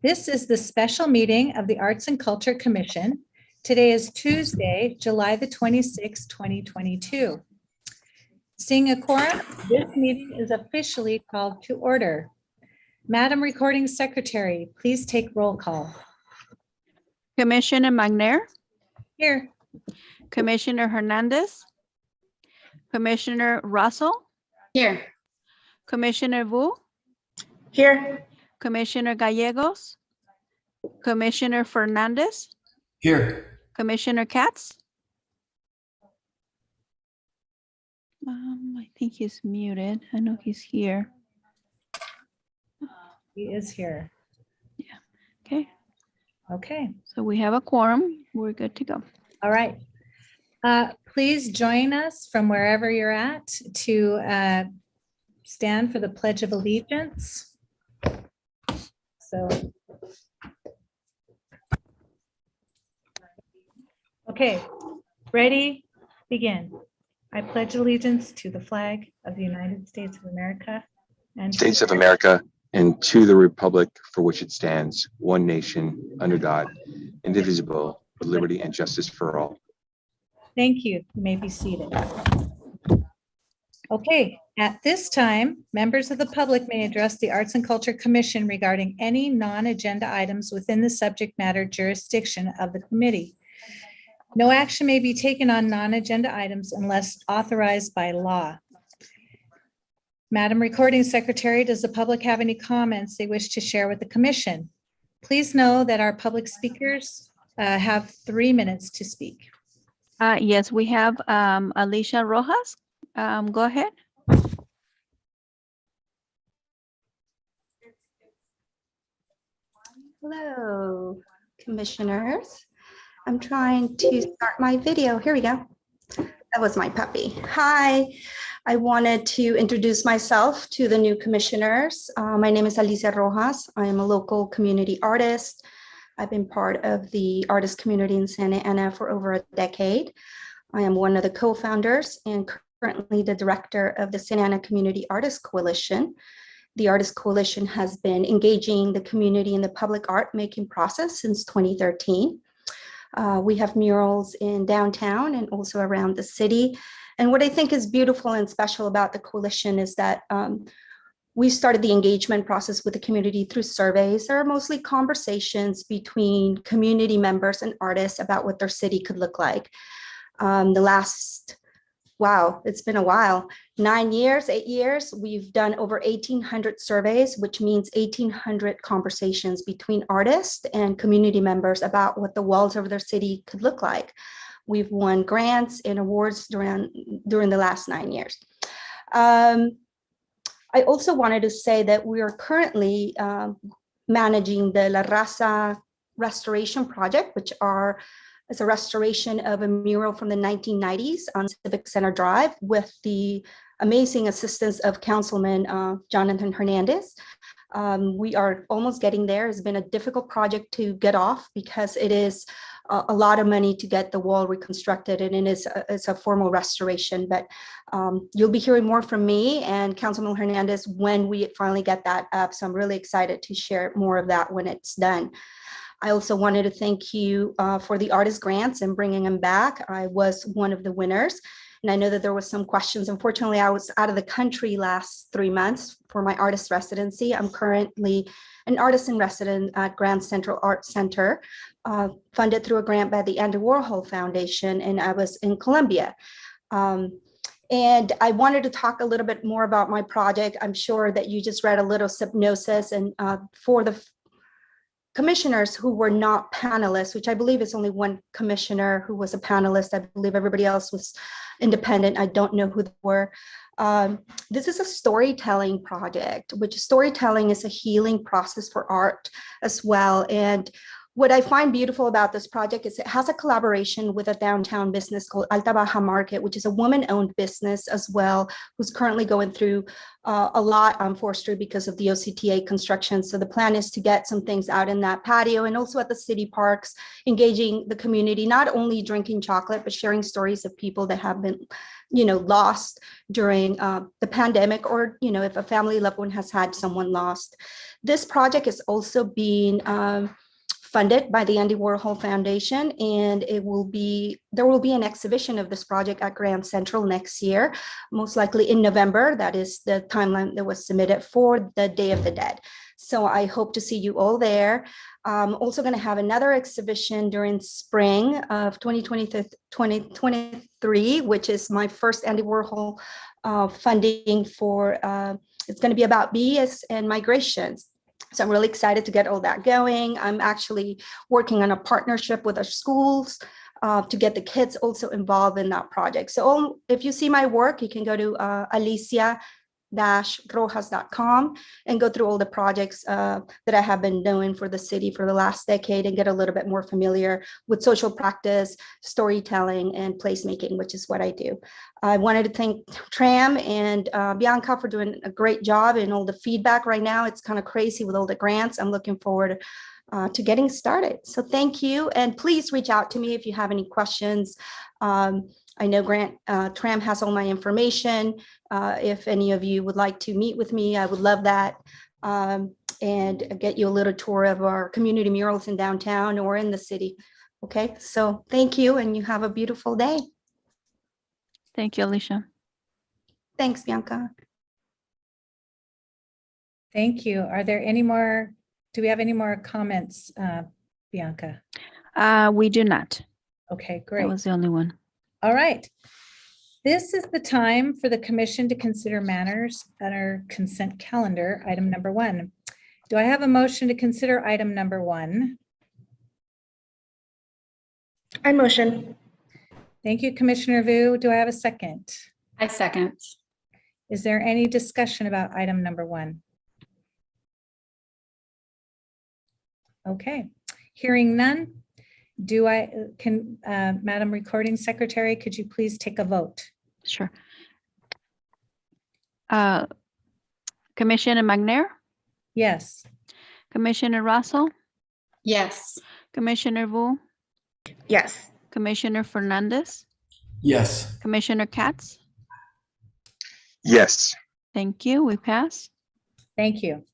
This is the special meeting of the Arts and Culture Commission. Today is Tuesday, July the 26th, 2022. Seeing a quorum, this meeting is officially called to order. Madam Recording Secretary, please take roll call. Commissioner McNair, Here. Commissioner Hernandez, Commissioner Russell, Here. Commissioner Vu, Here. Commissioner Gallegos, Commissioner Fernandez, Here. Commissioner Katz. I think he's muted. I know he's here. He is here. Okay, Okay, so we have a quorum. We're good to go. all right. Please join us from wherever you're at to stand for the Pledge of Allegiance. So, okay, ready, begin. I pledge allegiance to the flag of the United States of America and States of America and to the republic for which it stands, one nation, under God, indivisible, with liberty and justice for all. Thank you. You may be seated. Okay, at this time, members of the public may address the Arts and Culture Commission regarding any non-agenda items within the subject matter jurisdiction of the committee. No action may be taken on non-agenda items unless authorized by law. Madam Recording Secretary, does the public have any comments they wish to share with the commission? Please know that our public speakers have 3 minutes to speak. Yes, we have Alicia Rojas. Go ahead. Hello, commissioners. I'm trying to start my video. Here we go. That was my puppy. Hi, I wanted to introduce myself to the new commissioners. My name is Alicia Rojas. I am a local community artist. I've been part of the artist community in Santa Ana for over a decade. I am one of the co-founders and currently the director of the Santa Ana Community Artists Coalition. The Artist Coalition has been engaging the community in the public art making process since 2013. We have murals in downtown and also around the city. And what I think is beautiful and special about the coalition is that we started the engagement process with the community through surveys. There are mostly conversations between community members and artists about what their city could look like. Wow, it's been a while. 8 years, we've done over 1,800 surveys, which means 1,800 conversations between artists and community members about what the walls of their city could look like. We've won grants and awards during the last 9 years. I also wanted to say that we are currently managing the La Raza Restoration Project, which is a restoration of a mural from the 1990s on Civic Center Drive with the amazing assistance of Councilman Jonathan Hernandez. We are almost getting there. It's been a difficult project to get off because it is a lot of money to get the wall reconstructed, and it's a formal restoration. But you'll be hearing more from me and Councilman Hernandez when we finally get that up. So I'm really excited to share more of that when it's done. I also wanted to thank you for the artist grants and bringing them back. I was one of the winners, and I know that there was some questions. Unfortunately, I was out of the country last 3 months for my artist residency. I'm currently an artist in residence at Grand Central Art Center, funded through a grant by the Andy Warhol Foundation, and I was in Colombia. And I wanted to talk a little bit more about my project. I'm sure that you just read a little synopsis, and for the commissioners who were not panelists, which I believe is only one commissioner who was a panelist. I believe everybody else was independent. I don't know who they were. This is a storytelling project, which storytelling is a healing process for art as well. And what I find beautiful about this project is it has a collaboration with a downtown business called Alta Baja Market, which is a woman-owned business as well, who's currently going through a lot on 4th Street because of the OCTA construction. So the plan is to get some things out in that patio and also at the city parks, engaging the community, not only drinking chocolate, but sharing stories of people that have been lost during the pandemic, or, if a family loved one has had someone lost. This project is also being funded by the Andy Warhol Foundation, and there will be an exhibition of this project at Grand Central next year, most likely in November. That is the timeline that was submitted for the Day of the Dead. So I hope to see you all there. I'm also going to have another exhibition during spring of 2023, which is my first Andy Warhol funding for, it's going to be about bees and migrations. So I'm really excited to get all that going. I'm actually working on a partnership with our schools to get the kids also involved in that project. So if you see my work, you can go to alicia-rojas.com and go through all the projects that I have been doing for the city for the last decade and get a little bit more familiar with social practice, storytelling, and placemaking, which is what I do. I wanted to thank Tram and Bianca for doing a great job and all the feedback right now. It's kind of crazy with all the grants. I'm looking forward to getting started. So thank you. And please reach out to me if you have any questions. I know Tram has all my information. If any of you would like to meet with me, I would love that. And get you a little tour of our community murals in downtown or in the city. Okay, so thank you, and you have a beautiful day. Thank you, Alicia. Thanks, Bianca. Thank you. Do we have any more comments, Bianca? We do not. Okay, That great. was the only one. All right. This is the time for the commission to consider matters on our consent calendar, item number 1. Do I have a motion to consider item number 1? I motion. Thank you, Commissioner Vu. Do I have a second? I second. Is there any discussion about item number 1? Okay, hearing none. Madam Recording Secretary, could you please take a vote? Sure. Commissioner McNair, Yes. Commissioner Russell, Yes. Commissioner Vu, Yes. Commissioner Fernandez, Yes. Commissioner Katz. Yes. Thank you. We pass. Thank you.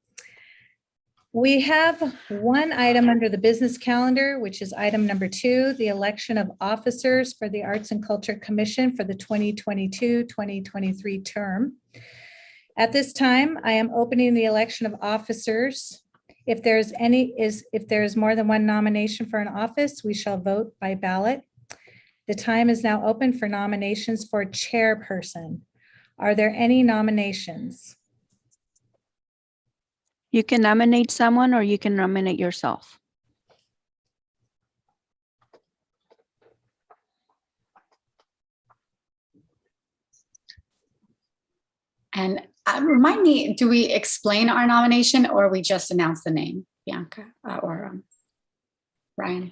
We have one item under the business calendar, which is item number 2, the election of officers for the Arts and Culture Commission for the 2022-2023 term. At this time, I am opening the election of officers. If there is more than one nomination for an office, we shall vote by ballot. The time is now open for nominations for chairperson. Are there any nominations? You can nominate someone or you can nominate yourself. And remind me, do we explain our nomination or we just announce the name, Bianca or Ryan?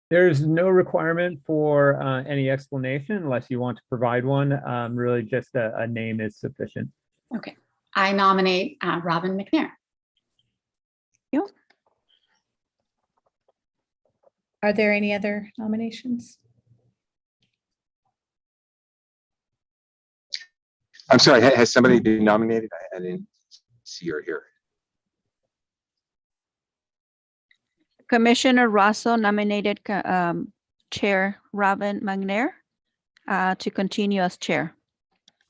There's no requirement for any explanation unless you want to provide one. Really just a name is sufficient. Okay. I nominate Robin McNair. Are there any other nominations? I'm sorry, has somebody been nominated? I didn't see or hear. Commissioner Russell nominated Chair Robin McNair to continue as chair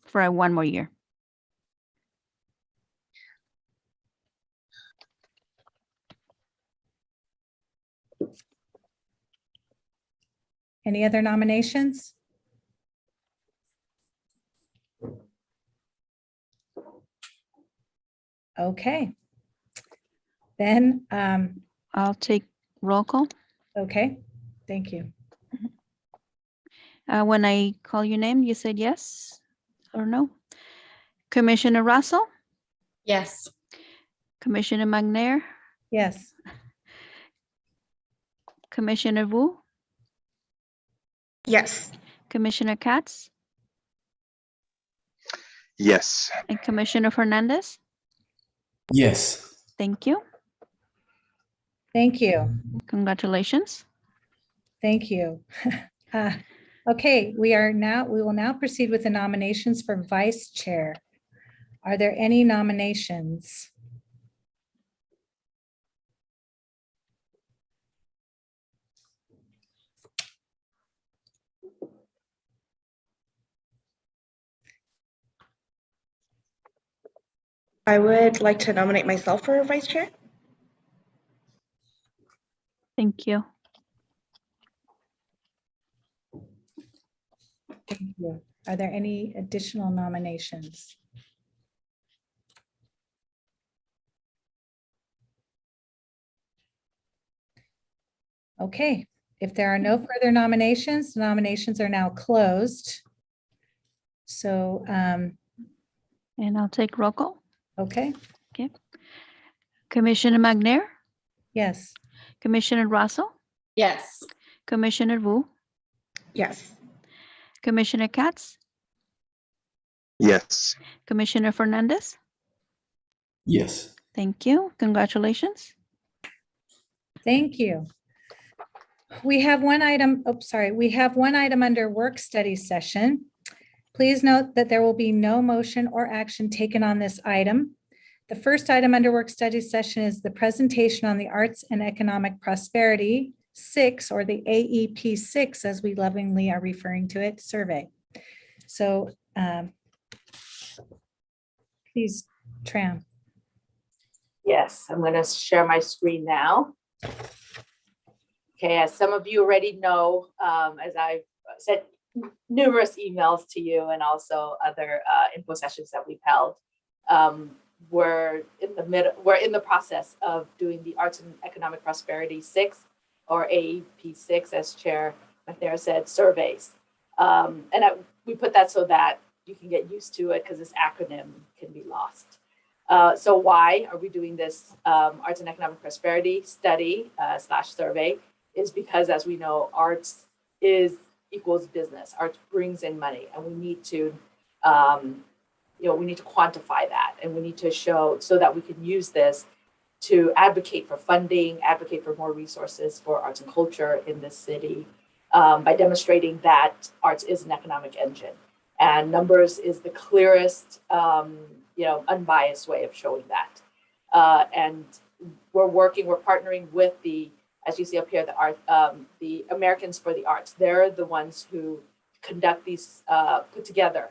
for 1 more year. Any other nominations? Okay. Then, I'll take roll call. okay, thank you. When I call your name, you said yes or no. Commissioner Russell, Yes. Commissioner McNair, Yes. Commissioner Vu, Yes. Commissioner Katz, Yes. and Commissioner Fernandez. Yes. Thank you. Thank you. Congratulations. Thank you. Okay, we will now proceed with the nominations for vice chair. Are there any nominations? I would like to nominate myself for vice chair. Thank you. Thank you. Are there any additional nominations? Okay, if there are no further nominations, the nominations are now closed. So, And I'll take roll call. okay, Commissioner McNair, yes. Commissioner Russell, Yes. Commissioner Wu, Yes. Commissioner Katz, Yes. Commissioner Fernandez. Yes. Thank you. Congratulations. Thank you. We have one item, we have one item under work study session. Please note that there will be no motion or action taken on this item. The first item under work study session is the presentation on the Arts and Economic Prosperity 6, or the AEP 6, as we lovingly are referring to it, survey. So please, Tram. Yes, I'm going to share my screen now. Okay, as some of you already know, as I've sent numerous emails to you and also other info sessions that we've held, we're in the process of doing the Arts and Economic Prosperity 6, or AEP 6, as Chair McNair said, surveys. We put that so that you can get used to it, because this acronym can be lost. So why are we doing this Arts and Economic Prosperity study / survey? Is because, as we know, arts equals business. Arts brings in money, and we need to, we need to quantify that, and we need to show so that we can use this to advocate for funding, advocate for more resources for arts and culture in this city, by demonstrating that arts is an economic engine, and numbers is the clearest, unbiased way of showing that. And we're partnering with as you see up here, the Americans for the Arts. They're the ones who conduct these, put together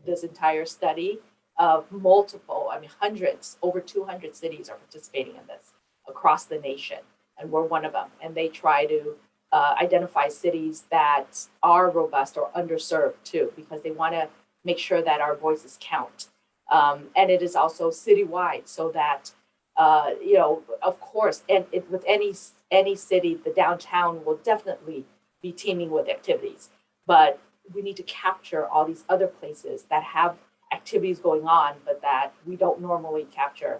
this entire study of multiple, hundreds, over 200 cities are participating in this across the nation, and we're one of them. And they try to identify cities that are robust or underserved too, because they want to make sure that our voices count. And it is also citywide, so that of course, and with any city, the downtown will definitely be teeming with activities. But we need to capture all these other places that have activities going on, but that we don't normally capture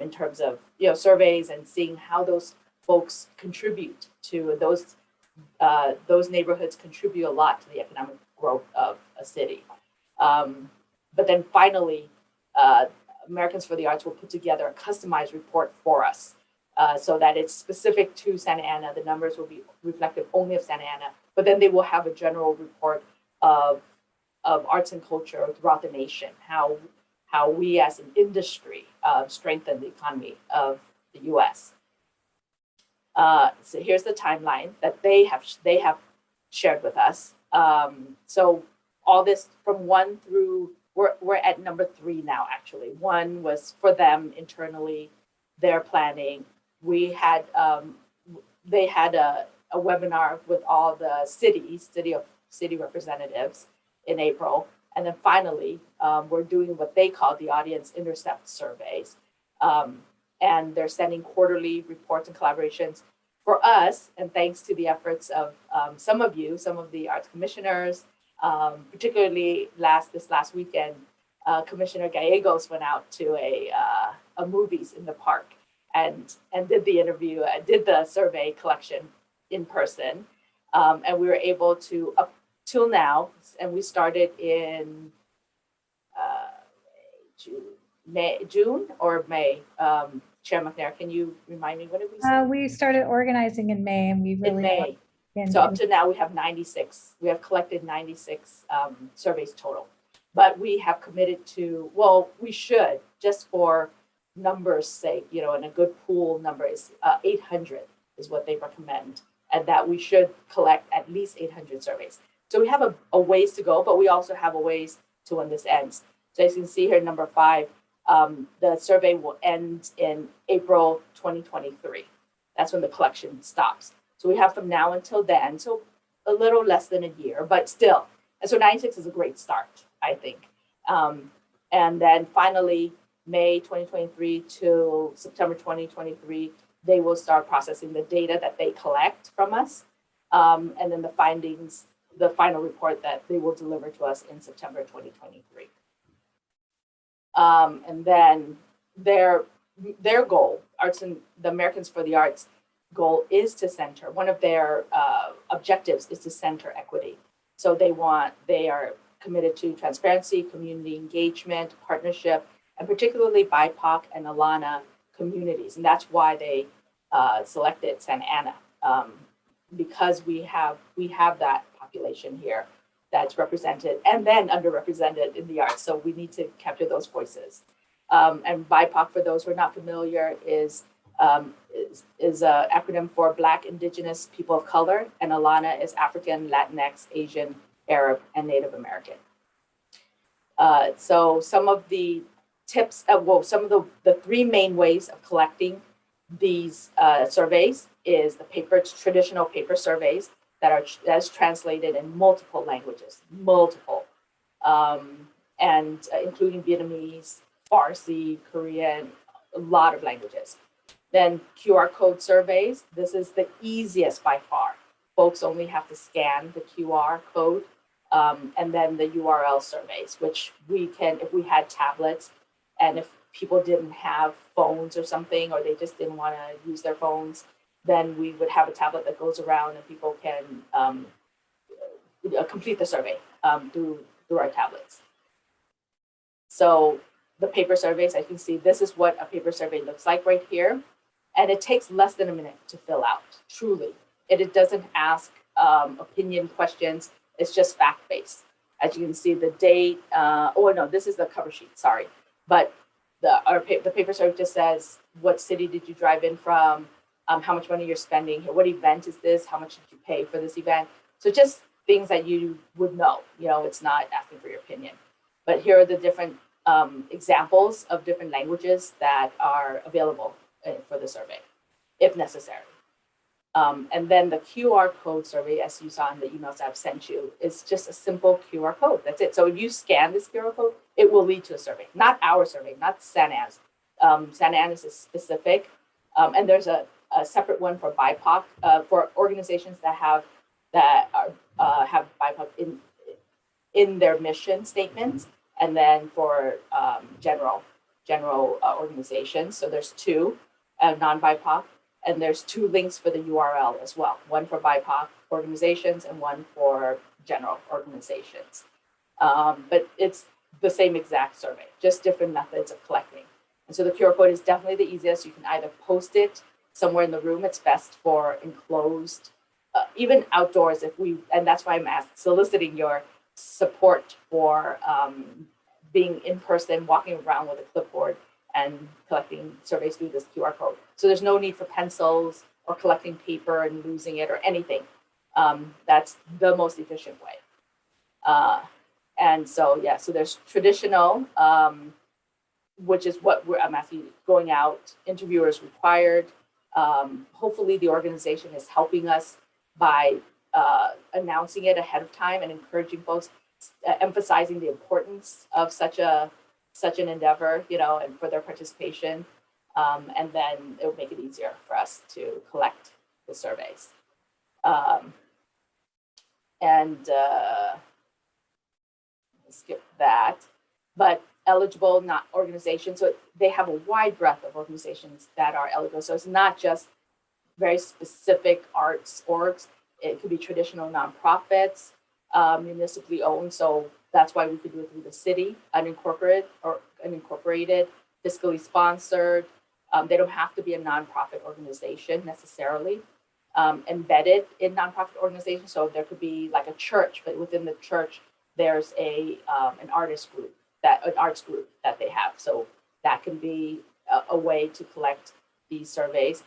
in terms of surveys and seeing how those folks contribute to those neighborhoods contribute a lot to the economic growth of a city. But then finally, Americans for the Arts will put together a customized report for us, so that it's specific to Santa Ana. The numbers will be reflective only of Santa Ana, but then they will have a general report of arts and culture throughout the nation, how we as an industry strengthen the economy of the U.S. So here's the timeline that they have shared with us. So all this from 1 through, we're at number 3 now, actually. 1 was for them internally, their planning. We had, they had a webinar with all the city representatives in April. And then finally, we're doing what they call the audience intercept surveys. And they're sending quarterly reports and collaborations for us. And thanks to the efforts of some of the arts commissioners, particularly this last weekend, Commissioner Gallegos went out to a movies in the park and did the interview, did the survey collection in person. And we were able to, up till now, and we started in June or May. Chair McNair, can you remind me, what did we say? We started organizing in May, and we really, In May. And So up to now, we have 96, we have collected 96 surveys total. But we have committed to, well, we should, just for numbers' sake, you know, and a good pool number is 800 is what they recommend. And that we should collect at least 800 surveys. So we have a ways to go, but we also have a ways to when this ends. So as you can see here, number 5, the survey will end in April 2023. That's when the collection stops. So we have from now until then, so a little less than a year, but still. And so 96 is a great start, I think. And then finally, May 2023 to September 2023, they will start processing the data that they collect from us. And then the findings, the final report that they will deliver to us in September 2023. And then their goal, the Americans for the Arts goal is to center, one of their objectives is to center equity. So they are committed to transparency, community engagement, partnership, and particularly BIPOC and Alana communities. And that's why they selected Santa Ana, because we have that population here that's represented and then underrepresented in the arts. So we need to capture those voices. And BIPOC, for those who are not familiar, is an acronym for Black, Indigenous, People of Color, and Alana is African, Latinx, Asian, Arab, and Native American. So some of the tips, some of the 3 main ways of collecting these surveys is the traditional paper surveys that's translated in multiple languages, and including Vietnamese, Farsi, Korean, a lot of languages. Then QR code surveys, this is the easiest by far. Folks only have to scan the QR code, and then the URL surveys, which we can, if we had tablets, and if people didn't have phones or something, or they just didn't want to use their phones, then we would have a tablet that goes around and people can complete the survey through our tablets. So the paper surveys, I can see this is what a paper survey looks like right here. And it takes less than a minute to fill out, truly. It doesn't ask opinion questions, it's just fact-based. As you can see, the date, oh no, this is the cover sheet, sorry. But the paper survey just says, what city did you drive in from? How much money you're spending here? What event is this? How much did you pay for this event? So just things that you would know, it's not asking for your opinion. But here are the different examples of different languages that are available for the survey, if necessary. And then the QR code survey, as you saw in the emails I've sent you, is just a simple QR code. That's it. So if you scan this QR code, it will lead to a survey, not our survey, not Santa Ana's. Santa Ana's is specific. And there's a separate one for BIPOC, for organizations that have BIPOC in their mission statements, and then for general organizations. So there's 2 non-BIPOC, and there's 2 links for the URL as well, one for BIPOC organizations and one for general organizations. But it's the same exact survey, just different methods of collecting. And so the QR code is definitely the easiest. You can either post it somewhere in the room. It's best for enclosed, even outdoors and that's why I'm soliciting your support for being in person, walking around with a clipboard and collecting surveys through this QR code. So there's no need for pencils or collecting paper and losing it or anything. That's the most efficient way. And so, yeah, so there's traditional, which is what I'm asking, going out, interviewers required. Hopefully the organization is helping us by announcing it ahead of time and encouraging folks, emphasizing the importance of such an endeavor, and for their participation. And then it will make it easier for us to collect the surveys. Skip that, but eligible, not organizations. So they have a wide breadth of organizations that are eligible. So it's not just very specific arts orgs. It could be traditional nonprofits, municipally owned. So that's why we could do it through the city, unincorporated, fiscally sponsored. They don't have to be a nonprofit organization necessarily. embedded in nonprofit organizations. So there could be like a church, but within the church, there's an arts group that they have. So that can be a way to collect these surveys.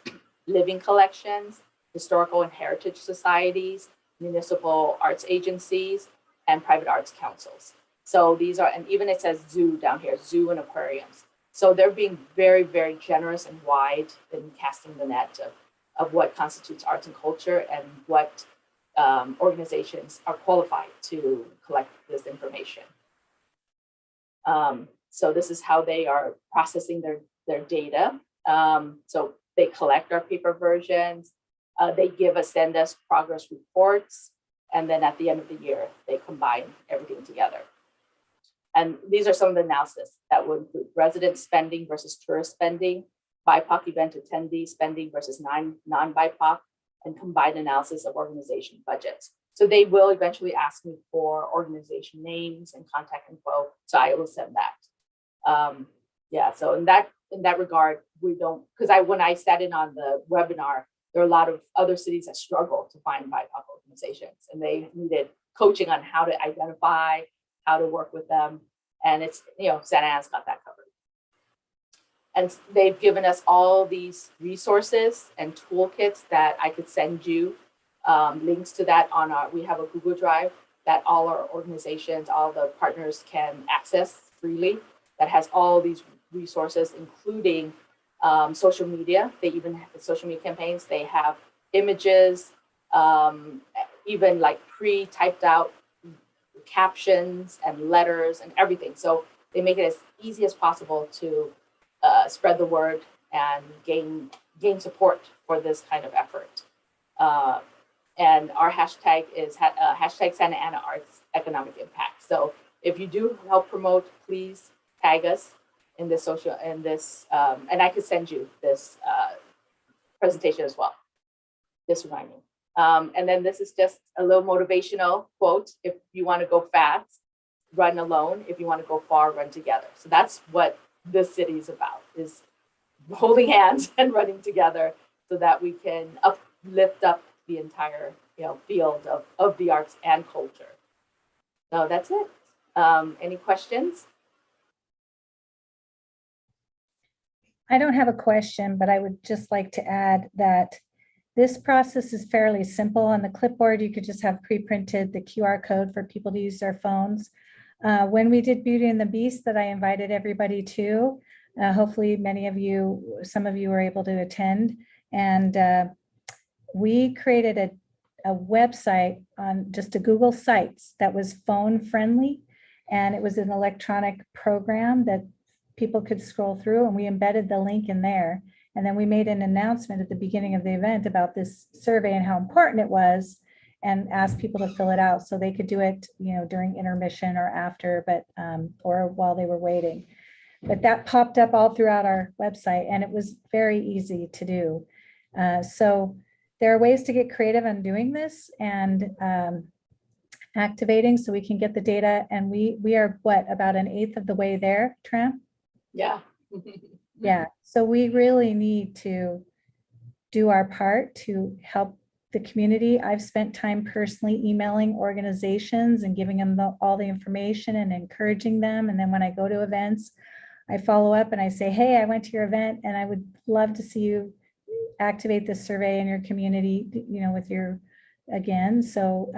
Living collections, historical and heritage societies, municipal arts agencies, and private arts councils. So these are, and even it says zoo down here, zoo and aquariums. So they're being very, very generous and wide in casting the net of what constitutes arts and culture and what organizations are qualified to collect this information. So this is how they are processing their data. So they collect our paper versions. They send us progress reports. And then at the end of the year, they combine everything together. And these are some of the analysis that would include resident spending versus tourist spending, BIPOC event attendee spending versus non-BIPOC, and combined analysis of organization budgets. So they will eventually ask me for organization names and contact info. So I will send that. Yeah, so in that regard, we don't, because when I sat in on the webinar, there are a lot of other cities that struggle to find BIPOC organizations, and they needed coaching on how to identify, how to work with them. And it's, Santa Ana's got that covered. And they've given us all these resources and toolkits that I could send you links to that we have a Google Drive that all our organizations, all the partners can access freely, that has all these resources, including social media. They even have social media campaigns. They have images, even like pre-typed out captions and letters and everything. So they make it as easy as possible to spread the word and gain support for this kind of effort. And our hashtag is hashtag Santa Ana Arts Economic Impact. So if you do help promote, please tag us in this and I could send you this presentation as well. Just remind me. And then this is just a little motivational quote. If you want to go fast, run alone. If you want to go far, run together. So that's what this city is about, is holding hands and running together so that we can lift up the entire field of the arts and culture. So that's it. Any questions? I don't have a question, but I would just like to add that this process is fairly simple. On the clipboard, you could just have pre-printed the QR code for people to use their phones. When we did Beauty and the Beast that I invited everybody to, hopefully some of you were able to attend. And we created a website on just a Google Sites that was phone friendly. And it was an electronic program that people could scroll through, and we embedded the link in there. And then we made an announcement at the beginning of the event about this survey and how important it was, and asked people to fill it out so they could do it, during intermission or after, but or while they were waiting. But that popped up all throughout our website, and it was very easy to do. So there are ways to get creative on doing this and activating so we can get the data. And we are about an eighth of the way there, Tram? Yeah. Yeah, so we really need to do our part to help the community. I've spent time personally emailing organizations and giving them all the information and encouraging them. And then when I go to events, I follow up and I say, hey, I went to your event and I would love to see you activate this survey in your community, with your, again. So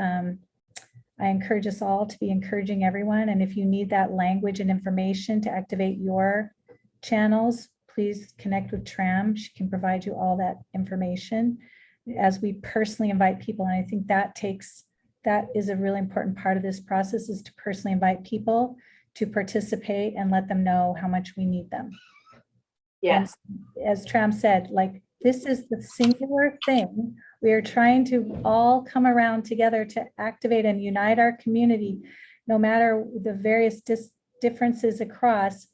I encourage us all to be encouraging everyone. And if you need that language and information to activate your channels, please connect with Tram. She can provide you all that information as we personally invite people. And I think that is a really important part of this process, is to personally invite people to participate and let them know how much we need them. Yes. And as Tram said, this is the singular thing. We are trying to all come around together to activate and unite our community, no matter the various differences across,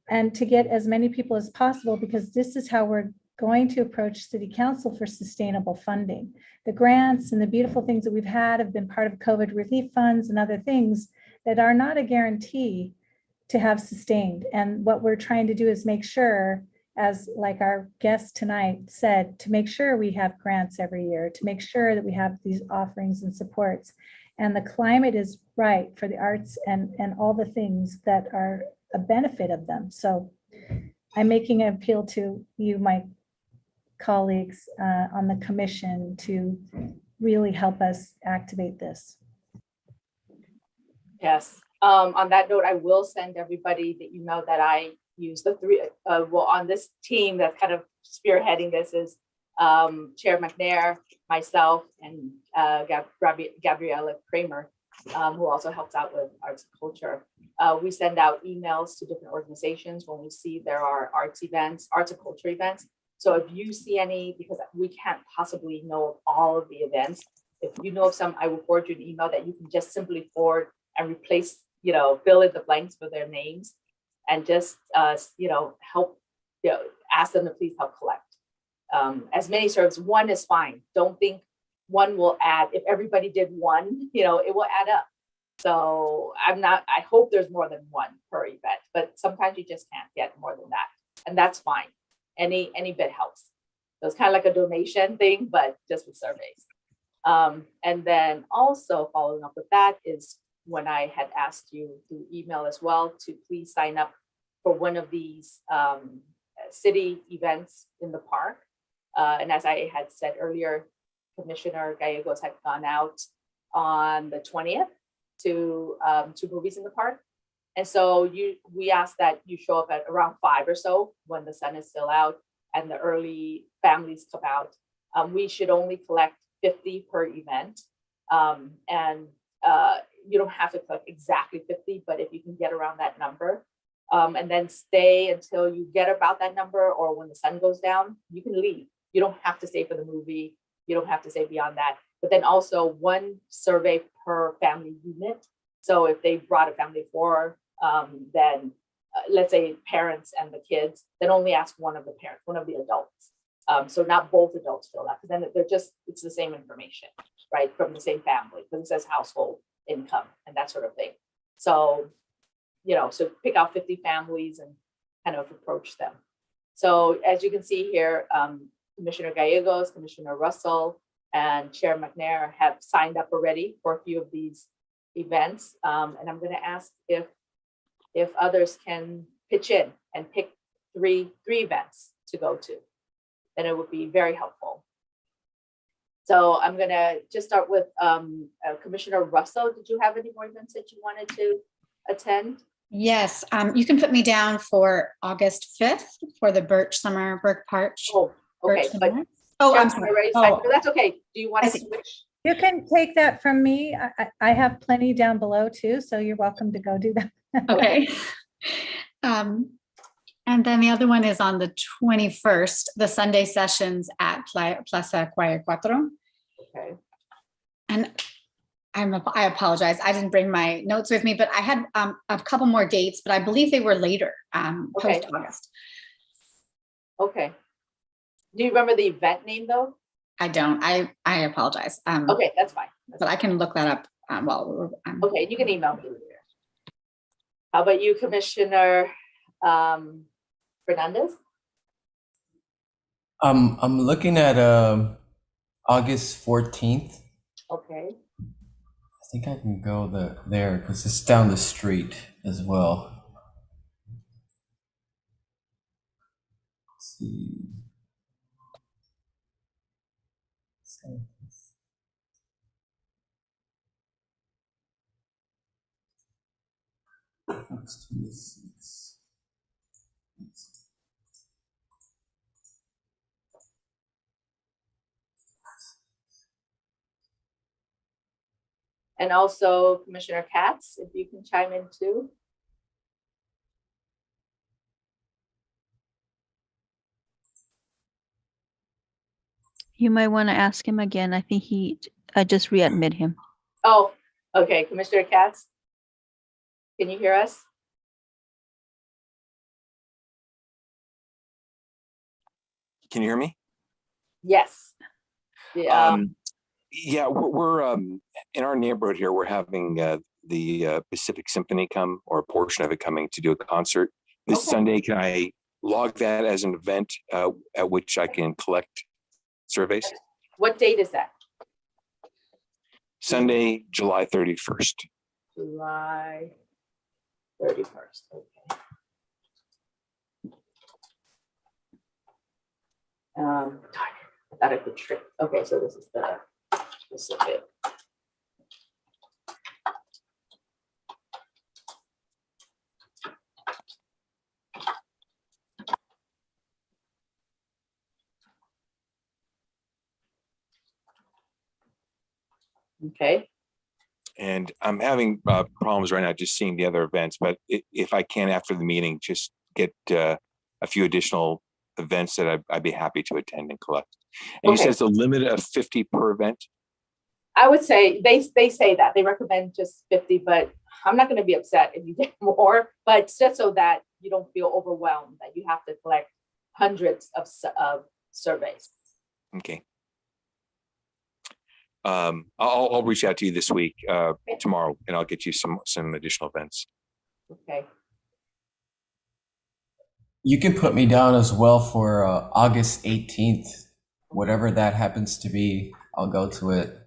and to get as many people as possible, because this is how we're going to approach City Council for sustainable funding. The grants and the beautiful things that we've had have been part of COVID relief funds and other things that are not a guarantee to have sustained. And what we're trying to do is make sure as like our guest tonight said, to make sure we have grants every year, to make sure that we have these offerings and supports. And the climate is right for the arts and all the things that are a benefit of them. So I'm making an appeal to you, my colleagues on the commission, to really help us activate this. Yes. On that note, I will send everybody the email that I use. The three, well, on this team that's kind of spearheading this is Chair McNair, myself, and Gabriella Kramer, who also helps out with arts and culture. We send out emails to different organizations when we see there are arts and culture events. So if you see any, because we can't possibly know of all of the events, if you know of some, I will forward you an email that you can just simply forward and replace, fill in the blanks for their names, and just, help, ask them to please help collect. As many serves, one is fine. Don't think one will add, if everybody did one, it will add up. So I hope there's more than one per event, but sometimes you just can't get more than that. And that's fine. Any bit helps. So it's kind of like a donation thing, but just with surveys. And then also following up with that is when I had asked you through email as well to please sign up for one of these city events in the park. And as I had said earlier, Commissioner Gallegos had gone out on the 20th to movies in the park. And so we ask that you show up at around 5 or so when the sun is still out and the early families come out. We should only collect 50 per event. And you don't have to collect exactly 50, but if you can get around that number, and then stay until you get about that number, or when the sun goes down, you can leave. You don't have to stay for the movie. You don't have to stay beyond that. But then also one survey per family unit. So if they brought a family of 4, then let's say parents and the kids, then only ask one of the parents, one of the adults. So not both adults fill that, because then it's the same information, right? From the same family, because it says household income and that sort of thing. So, so pick out 50 families and kind of approach them. So as you can see here, Commissioner Gallegos, Commissioner Russell, and Chair McNair have signed up already for a few of these events. And I'm going to ask if others can pitch in and pick three events to go to, then it would be very helpful. So I'm going to just start with Commissioner Russell. Did you have any more events that you wanted to attend? Yes, you can put me down for August 5th for the Birch Park. Oh, okay. But I'm sorry. That's okay. Do you want to switch? You can take that from me. I have plenty down below too, so you're welcome to go do that. Okay. And then the other one is on the 21st, the Sunday sessions at Plaza Cuaya Cuatro. Okay. And I apologize. I didn't bring my notes with me, but I had a couple more dates, but I believe they were later, post-August. Okay. Do you remember the event name though? I don't. I apologize. Okay, that's fine. But I can look that up while we're. Okay, you can email me later. How about you, Commissioner Fernandez? I'm looking at August 14th. Okay. I think I can go there because it's down the street as well. Let's see. August 26th. And also Commissioner Katz, if you can chime in too. You might want to ask him again. I think I just readmit him. Oh, okay. Commissioner Katz, can you hear us? Can you hear me? Yes. Yeah, we're in our neighborhood here. We're having the Pacific Symphony come, or a portion of it coming, to do a concert this Sunday. Can I log that as an event at which I can collect surveys. What date is that? Sunday, July 31st. July 31st. Okay. Darn it, I thought I could trick. Okay, so this is the specific. Okay. And I'm having problems right now just seeing the other events, but if I can after the meeting, just get a few additional events that I'd be happy to attend and collect. And you Okay. said it's a limit of 50 per event? I would say they say that they recommend just 50, but I'm not going to be upset if you get more, but it's just so that you don't feel overwhelmed that you have to collect hundreds of surveys. Okay. I'll reach out to you this week, tomorrow, and I'll get you some additional events. Okay. You can put me down as well for August 18th, whatever that happens to be. I'll go to it.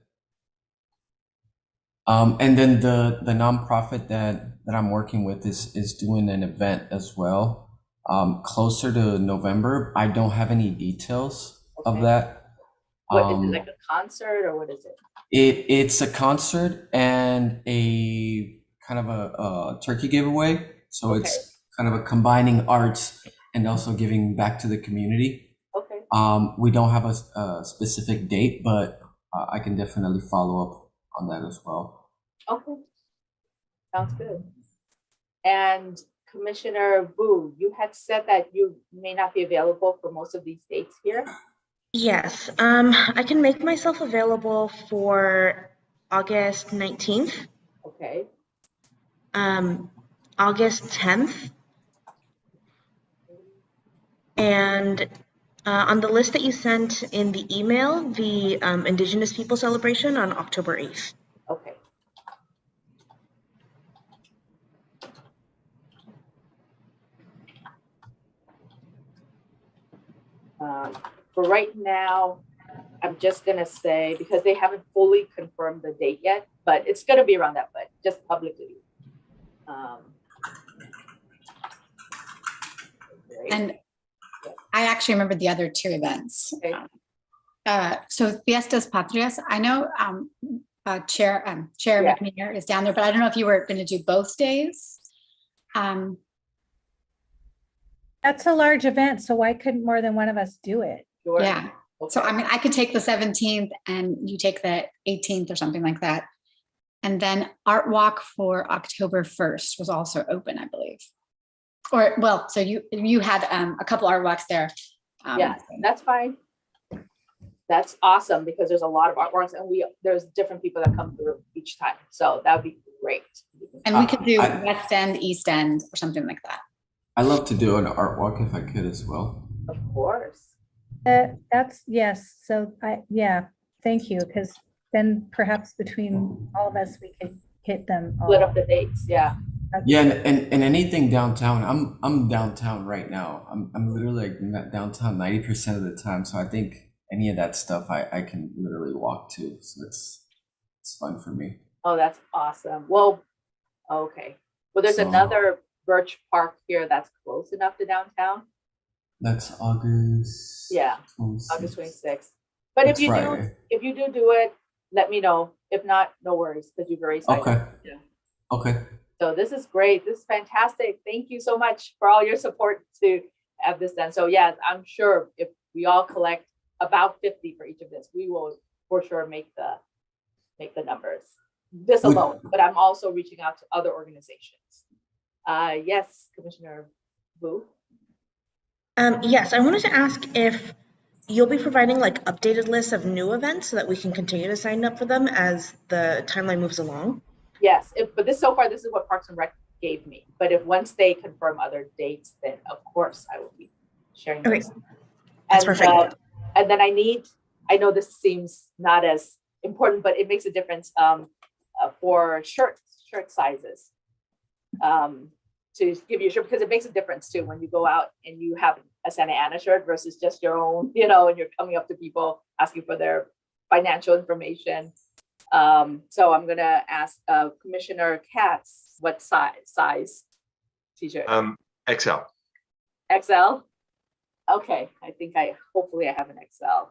And then the nonprofit that I'm working with is doing an event as well, closer to November. I don't have any details of that. What is it, like a concert or what is it? It's a concert and a kind of a turkey giveaway. So Okay. it's kind of a combining arts and also giving back to the community. Okay. We don't have a specific date, but I can definitely follow up on that as well. Okay. Sounds good. And Commissioner Wu, you had said that you may not be available for most of these dates here. Yes, I can make myself available for August 19th, Okay. August 10th, and on the list that you sent in the email, the Indigenous People Celebration on October 8th. Okay. For right now, I'm just gonna say, because they haven't fully confirmed the date yet, but it's gonna be around that, but just publicly. And I actually remember the other two events. Okay. So Fiestas Patrias, I know Chair Yeah. McNear is down there, but I don't know if you were going to do both days. That's a large event, so why couldn't more than one of us do it? Sure. Yeah. So I mean, I could take the 17th and you take the 18th or something like that. And then Art Walk for October 1st was also open, I believe. Or, well, so you had a couple art walks there. Yeah, that's fine. That's awesome because there's a lot of artworks and there's different people that come through each time. So that would be great. And we could do West End, East End, or something like that. I love to do an art walk if I could as well. Of course. That's, yes, so thank you, because then perhaps between all of us, we could hit them all. Split up the dates, yeah. Yeah, and anything downtown. I'm downtown right now. I'm literally like downtown 90% of the time. So I think any of that stuff I can literally walk to. So it's fun for me. Oh, that's awesome. Well, okay. Well, there's So- another Birch Park here that's close enough to downtown. That's August. Yeah, 26th. August 26th. But That's if Friday. you do it, let me know. If not, no worries, because you've already signed Okay. up. Yeah. Okay. So this is great. This is fantastic. Thank you so much for all your support to have this done. So yeah, I'm sure if we all collect about 50 for each of this, we will for sure make the numbers. This Would- alone, but I'm also reaching out to other organizations. Yes, Commissioner Wu. Yes, I wanted to ask if you'll be providing like updated lists of new events so that we can continue to sign up for them as the timeline moves along. Yes, but this is what Parks and Rec gave me. But if once they confirm other dates, then of course I will be sharing Okay. those. That's And, perfect. and then I know this seems not as important, but it makes a difference for shirt sizes. to give you a shirt, because it makes a difference too when you go out and you have a Santa Ana shirt versus just your own, you know, and you're coming up to people asking for their financial information. So I'm gonna ask Commissioner Katz, what size t-shirt? XL. XL? Okay, I think hopefully I have an XL.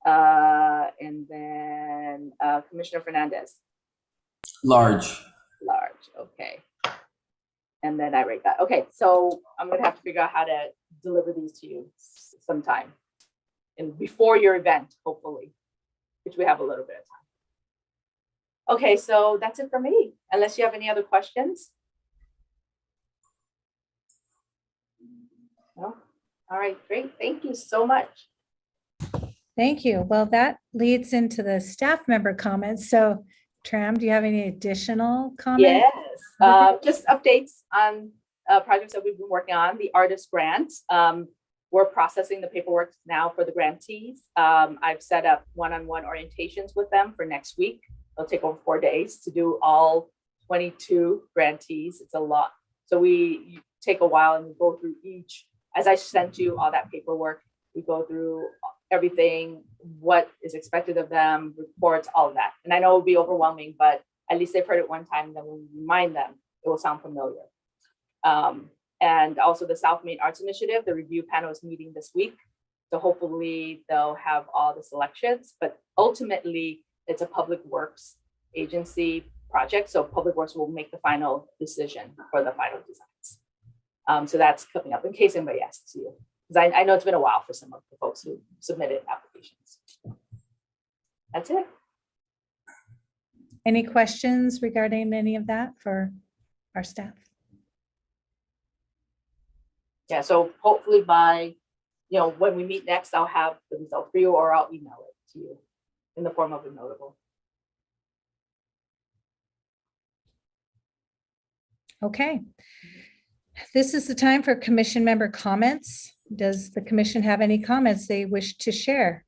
And then Commissioner Fernandez. Large. Large, okay. And then I rate that. Okay, so I'm gonna have to figure out how to deliver these to you sometime. And before your event, hopefully, which we have a little bit of time. Okay, so that's it for me, unless you have any other questions. No? All right, great. Thank you so much. Thank you. Well, that leads into the staff member comments. So Tram, do you have any additional comments? Yes, just updates on projects that we've been working on. The artist grants. We're processing the paperwork now for the grantees. I've set up one-on-one orientations with them for next week. It'll take over 4 days to do all 22 grantees. It's a lot. So we take a while and we go through each. As I sent you all that paperwork, we go through everything, what is expected of them, reports, all of that. And I know it will be overwhelming, but at least they've heard it one time, and then when we remind them, it will sound familiar. And also the South Main Arts Initiative, the review panel is meeting this week. So hopefully they'll have all the selections, but ultimately it's a public works agency project. So Public Works will make the final decision for the final designs. So that's coming up in case anybody asks you. Because I know it's been a while for some of the folks who submitted applications. That's it. Any questions regarding any of that for our staff? Yeah, so hopefully by, when we meet next, I'll have the result for you, or I'll email it to you in the form of a notable. Okay. This is the time for commission member comments. Does the commission have any comments they wish to share?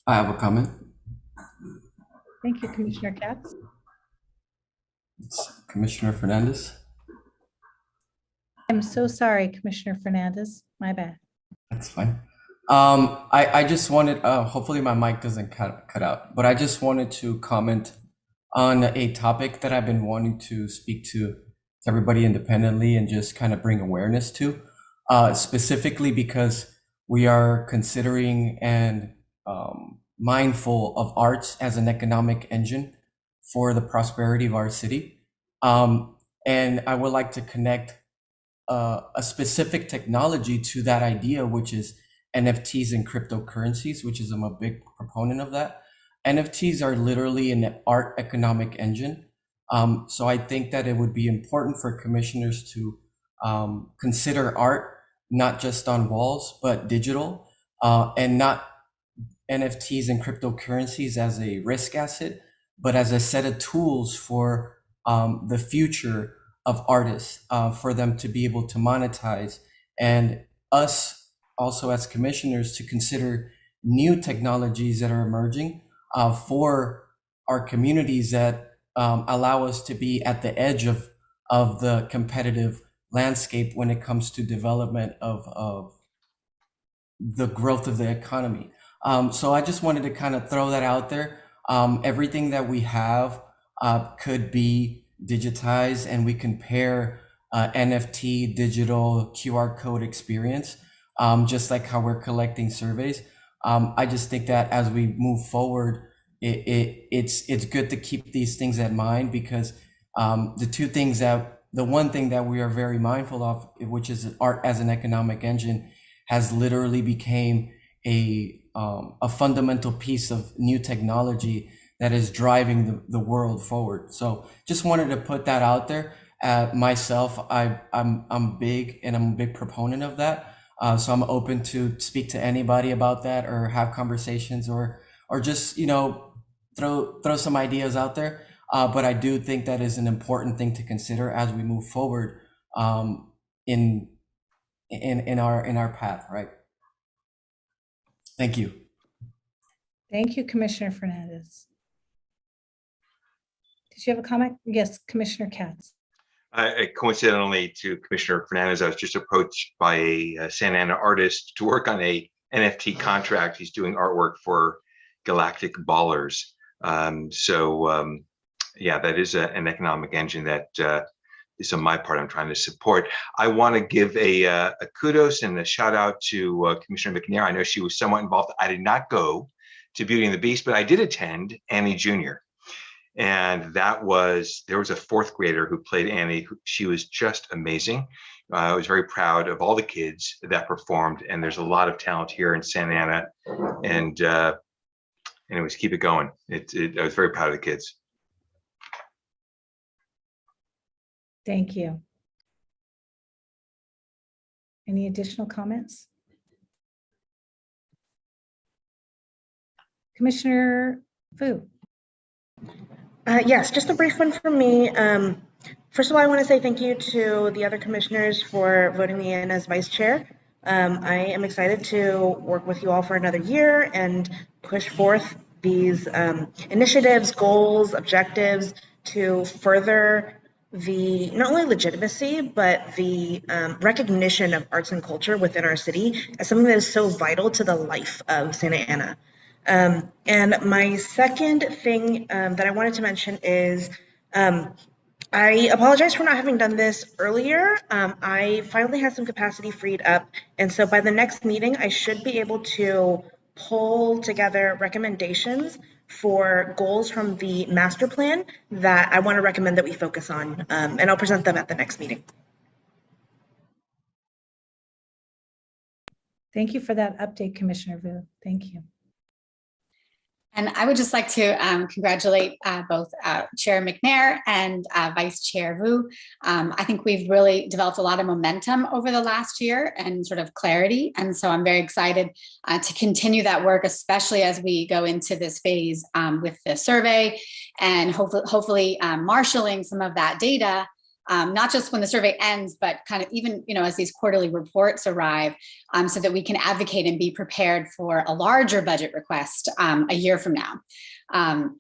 I have a comment. Thank you, Commissioner Katz. It's Commissioner Fernandez. I'm so sorry, Commissioner Fernandez. My bad. That's fine. I just wanted, hopefully my mic doesn't cut out, but I just wanted to comment on a topic that I've been wanting to speak to everybody independently and just kind of bring awareness to, specifically because we are considering and mindful of arts as an economic engine for the prosperity of our city. And I would like to connect a specific technology to that idea, which is NFTs and cryptocurrencies, which is I'm a big proponent of that. NFTs are literally an art economic engine. So I think that it would be important for commissioners to consider art, not just on walls, but digital, and not NFTs and cryptocurrencies as a risk asset, but as a set of tools for the future of artists, for them to be able to monetize, and us also as commissioners to consider new technologies that are emerging for our communities that allow us to be at the edge of the competitive landscape when it comes to development of the growth of the economy. So I just wanted to kind of throw that out there. Everything that we have could be digitized, and we can pair NFT digital QR code experience, just like how we're collecting surveys. I just think that as we move forward, it's good to keep these things in mind, because the one thing that we are very mindful of, which is art as an economic engine, has literally became a fundamental piece of new technology that is driving the world forward. So just wanted to put that out there. Myself, I'm big, and I'm a big proponent of that. So I'm open to speak to anybody about that, or have conversations, or just, throw some ideas out there. But I do think that is an important thing to consider as we move forward in our path, right? Thank you. Thank you, Commissioner Fernandez. Did you have a comment? Yes, Commissioner Katz. Coincidentally to Commissioner Fernandez, I was just approached by a Santa Ana artist to work on a NFT contract. He's doing artwork for Galactic Ballers. Yeah, that is an economic engine that is on my part I'm trying to support. I want to give a kudos and a shout out to Commissioner McNair. I know she was somewhat involved. I did not go to Beauty and the Beast, but I did attend Annie Jr. And there was a fourth grader who played Annie. She was just amazing. I was very proud of all the kids that performed, and there's a lot of talent here in Santa Ana. And anyways, keep it going. I was very proud of the kids. Thank you. Any additional comments? Commissioner Fu. Yes, just a brief one from me. First of all, I want to say thank you to the other commissioners for voting me in as vice chair. I am excited to work with you all for another year and push forth these initiatives, goals, objectives to further the not only legitimacy, but the recognition of arts and culture within our city as something that is so vital to the life of Santa Ana. And my second thing that I wanted to mention is I apologize for not having done this earlier. I finally had some capacity freed up. And so by the next meeting, I should be able to pull together recommendations for goals from the master plan that I want to recommend that we focus on. And I'll present them at the next meeting. Thank you for that update, Commissioner Vu. Thank you. And I would just like to congratulate both Chair McNair and Vice Chair Vu. I think we've really developed a lot of momentum over the last year and sort of clarity. And so I'm very excited to continue that work, especially as we go into this phase with the survey and hopefully marshaling some of that data. Not just when the survey ends, but kind of even, as these quarterly reports arrive, so that we can advocate and be prepared for a larger budget request a year from now.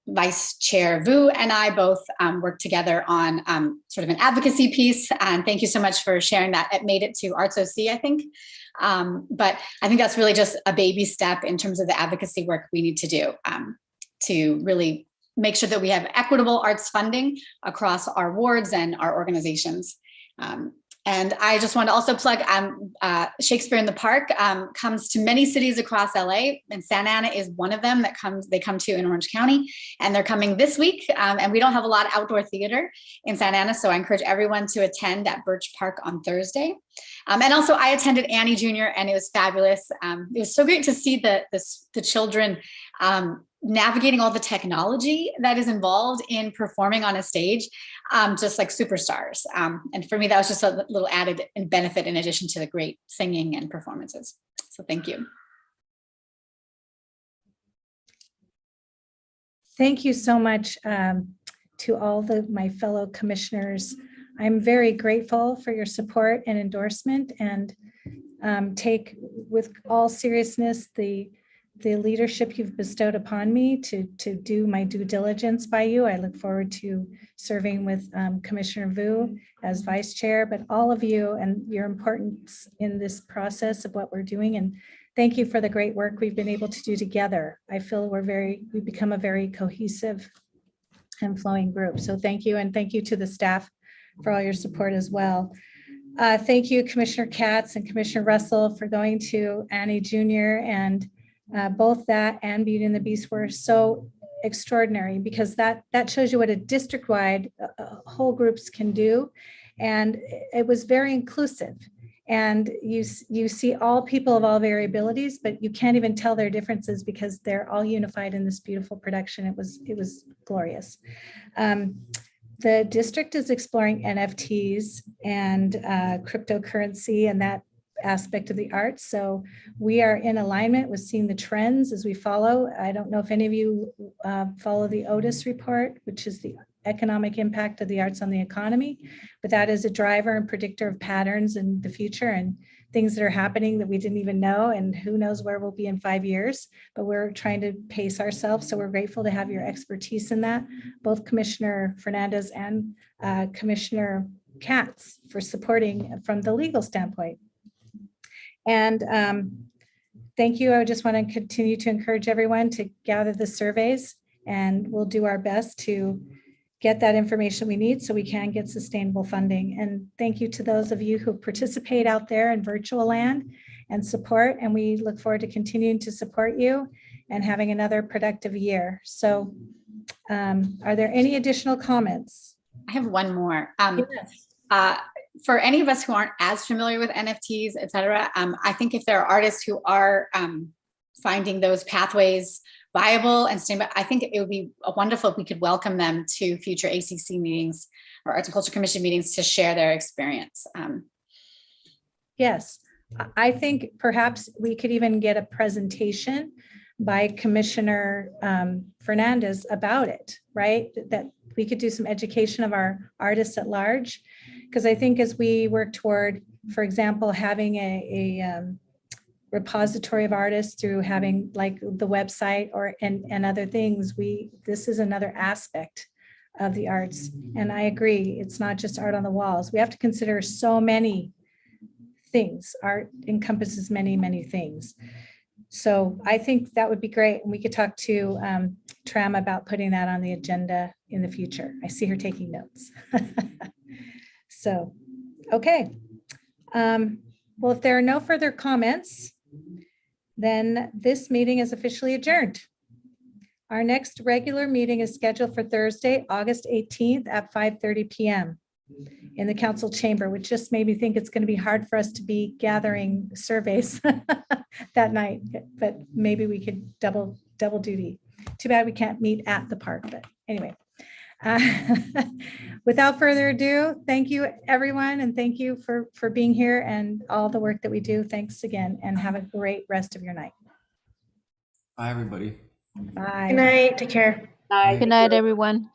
Vice Chair Vu and I both worked together on sort of an advocacy piece. And thank you so much for sharing that. It made it to Arts OC, I think. But I think that's really just a baby step in terms of the advocacy work we need to do to really make sure that we have equitable arts funding across our wards and our organizations. And I just want to also plug Shakespeare in the Park comes to many cities across LA, and Santa Ana is one of them that they come to in Orange County, and they're coming this week. And we don't have a lot of outdoor theater in Santa Ana, so I encourage everyone to attend at Birch Park on Thursday. And also I attended Annie Jr. and it was fabulous. It was so great to see the children navigating all the technology that is involved in performing on a stage, just like superstars. And for me, that was just a little added benefit in addition to the great singing and performances. So thank you. Thank you so much to all my fellow commissioners. I'm very grateful for your support and endorsement, and take with all seriousness the leadership you've bestowed upon me to do my due diligence by you. I look forward to serving with Commissioner Vu as vice chair, but all of you and your importance in this process of what we're doing. And thank you for the great work we've been able to do together. I feel we've become a very cohesive and flowing group. So thank you. And thank you to the staff for all your support as well. Thank you, Commissioner Katz and Commissioner Russell, for going to Annie Jr. and both that and Beauty and the Beast were so extraordinary, because that shows you what a district-wide whole groups can do. And it was very inclusive. And you see all people of all variabilities, but you can't even tell their differences because they're all unified in this beautiful production. It was glorious. The district is exploring NFTs and cryptocurrency and that aspect of the arts. So we are in alignment with seeing the trends as we follow. I don't know if any of you follow the Otis report, which is the economic impact of the arts on the economy, but that is a driver and predictor of patterns in the future and things that are happening that we didn't even know, and who knows where we'll be in 5 years, but we're trying to pace ourselves. So we're grateful to have your expertise in that, both Commissioner Fernandez and Commissioner Katz, for supporting from the legal standpoint. And thank you. I just want to continue to encourage everyone to gather the surveys, and we'll do our best to get that information we need so we can get sustainable funding. And thank you to those of you who participate out there in virtual land and support. And we look forward to continuing to support you and having another productive year. So are there any additional comments? I have one more. Yes. For any of us who aren't as familiar with NFTs, et cetera, I think if there are artists who are finding those pathways viable and sustainable, I think it would be wonderful if we could welcome them to future ACC meetings or Arts and Culture Commission meetings to share their experience. Yes, I think perhaps we could even get a presentation by Commissioner Fernandez about it, right? That we could do some education of our artists at large. Because I think as we work toward, for example, having a repository of artists through having like the website or and other things, this is another aspect of the arts. And I agree, it's not just art on the walls. We have to consider so many things. Art encompasses many, many things. So I think that would be great. And we could talk to Tram about putting that on the agenda in the future. I see her taking notes. So, okay. Well, if there are no further comments, then this meeting is officially adjourned. Our next regular meeting is scheduled for Thursday, August 18th at 5:30 p.m. in the council chamber, which just made me think it's going to be hard for us to be gathering surveys that night, but maybe we could double duty. Too bad we can't meet at the park, but anyway. Without further ado, thank you, everyone, and thank you for being here and all the work that we do. Thanks again, and have a great rest of your night. Bye, everybody. Bye. Good night. Take care. Bye. Good night, everyone.